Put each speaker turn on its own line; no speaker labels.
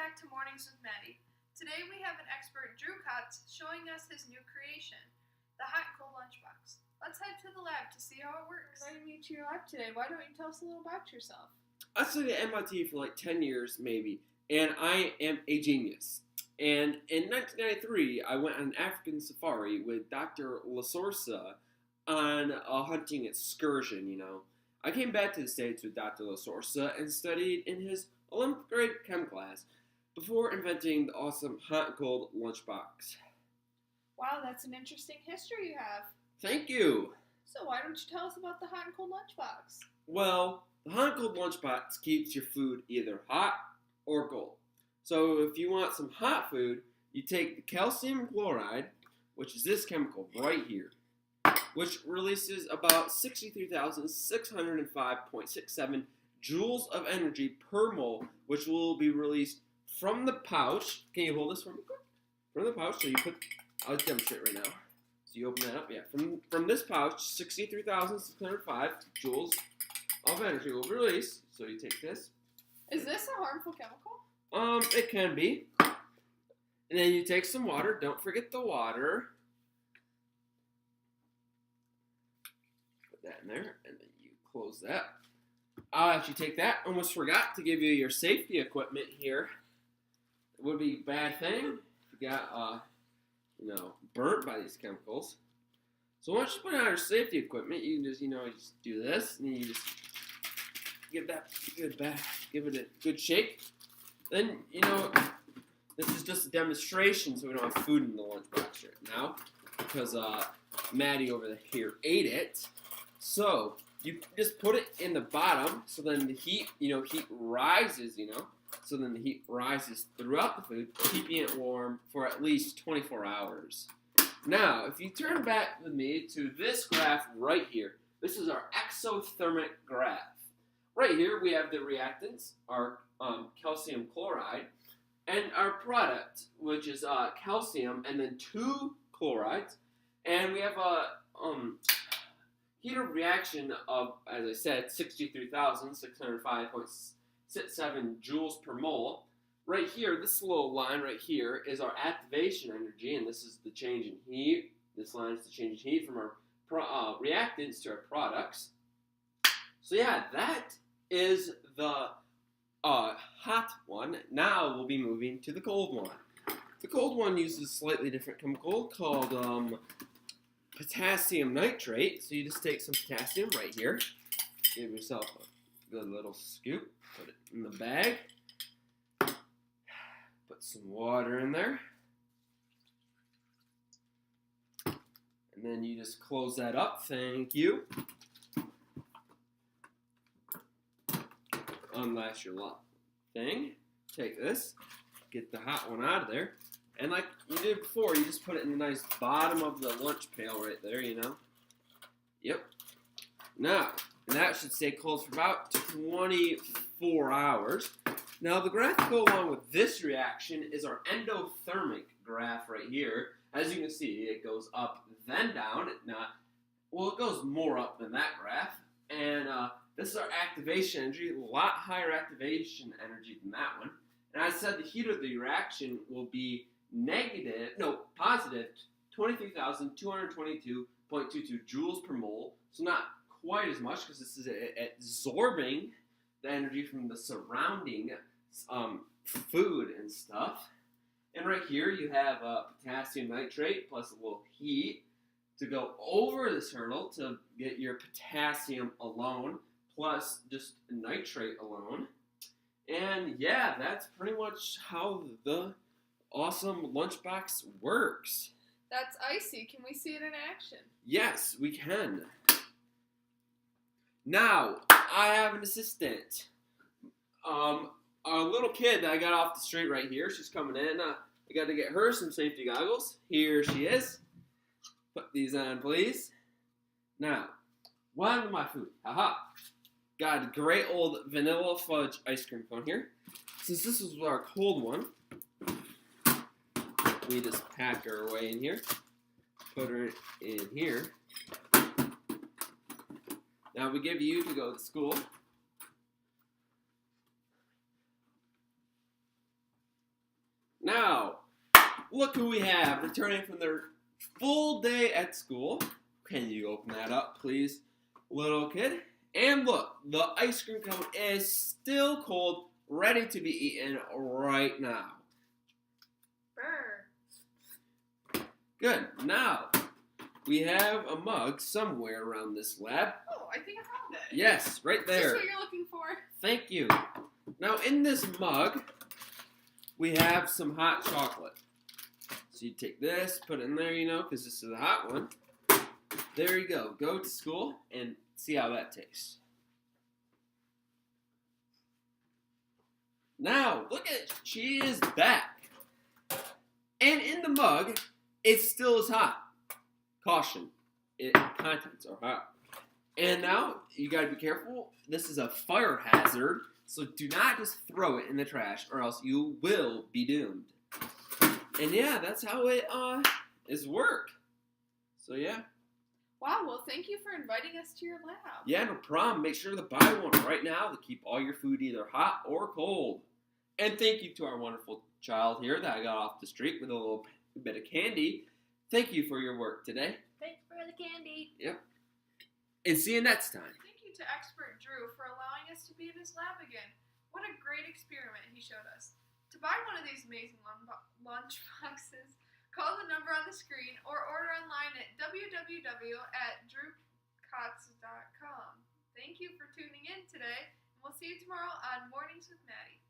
back to Mornings with Maddie. Today we have an expert, Drew Kotz, showing us his new creation, the hot and cold lunchbox. Let's head to the lab to see how it works.
Inviting me to your lab today. Why don't you tell us a little about yourself?
I studied at MIT for like 10 years maybe, and I am a genius. And in 1993, I went on an African safari with Dr. Lasorsa on a hunting excursion, I came back to the States with Dr. Lasorsa and studied in his 11th grade chem class before inventing the awesome hot and cold lunchbox.
Wow, that's an interesting history you have.
Thank you.
So why don't you tell us about the hot and cold lunchbox?
Well, the hot and cold lunchbox keeps your food either hot or cold. So if you want some hot food, you take the calcium chloride, which is this chemical right here, which releases about 63,605.67 joules of energy per mole, which will be released from the pouch. Can you hold this for me quick? From the pouch, so you put, I'll demonstrate right now. So you open that up, yeah. From this pouch, 63,605 joules of energy will be released. So you take this.
Is this a harmful chemical?
It can be. And then you take some water. Don't forget the water. Put that in there, and then you close that. I'll actually take that. Almost forgot to give you your safety equipment here. It would be a bad thing if you got, burnt by these chemicals. So once you put on your safety equipment, you can just, just do this, and then you just give that good back, give it a good shake. Then, this is just a demonstration, so we don't have food in the lunchbox right now, because Maddie over here ate it. So you just put it in the bottom, so then the heat, heat rises, so then the heat rises throughout the food, keeping it warm for at least 24 hours. Now, if you turn back with me to this graph right here, this is our exothermic graph. Right here, we have the reactants, our calcium chloride, and our product, which is calcium and then 2 chlorides, and we have a heat of reaction of, as I said, 63,605.67 joules per mole. Right here, this little line right here is our activation energy, and this is the change in heat. This line is the change in heat from our reactants to our products. So yeah, that is the hot one. Now we'll be moving to the cold one. The cold one uses a slightly different chemical called potassium nitrate. So you just take some potassium right here, give yourself a good little scoop, put it in the bag, put some water in there, and then you just close that up. Thank you. Unlash your thing. Take this, get the hot one out of there, and like you did before, you just put it in the nice bottom of the lunch pail right there, Yep. Now, and that should stay cold for about 24 hours. Now, the graph to go along with this reaction is our endothermic graph right here. As you can see, it goes up, then down. It goes more up than that graph. And this is our activation energy, a lot higher activation energy than that one. And I said the heat of the reaction will be positive 23,222.22 joules per mole. So not quite as much, because this is absorbing the energy from the surrounding food and stuff. And right here you have potassium nitrate plus a little heat to go over this hurdle to get your potassium alone plus just nitrate alone. And yeah, that's pretty much how the awesome lunchbox works.
That's icy. Can we see it in action?
Yes, we can. Now, I have an assistant. A little kid that I got off the street right here. She's coming in. I got to get her some safety goggles. Here she is. Put these on, please. Now, what happened to my food? Haha. Got a great old vanilla fudge ice cream cone here. Since this is our cold one, we just pack her away in here. Put her in here. Now we give you to go to school. Now, look who we have returning from their full day at school. Can you open that up, please, little kid? And look, the ice cream cone is still cold, ready to be eaten right now.
Brr.
Good. Now, we have a mug somewhere around this lab.
Oh, I think I found it.
Yes, right
Is this
there.
what you're looking for?
Thank you. Now, in this mug, we have some hot chocolate. So you take this, put it in there, because this is a hot one. There you go. Go to school and see how that tastes. Now, look at it. She is back. And in the mug, it still is hot. Caution, contents are hot. And now, you gotta be careful. This is a fire hazard, so do not just throw it in the trash, or else you will be doomed. And yeah, that's how it is work. So yeah.
Wow, well, thank you for inviting us to your lab.
Yeah, no problem. Make sure to buy one right now to keep all your food either hot or cold. And thank you to our wonderful child here that I got off the street with a little bit of candy. Thank you for your work today.
Thanks for the candy.
Yep. And see you next time.
Thank you to expert Drew for allowing us to be in his lab again. What a great experiment he showed us. To buy one of these amazing lunch boxes, call the number on the screen or order online at www.drewkotz.com. Thank you for tuning in today, and we'll see you tomorrow on Mornings with Maddie.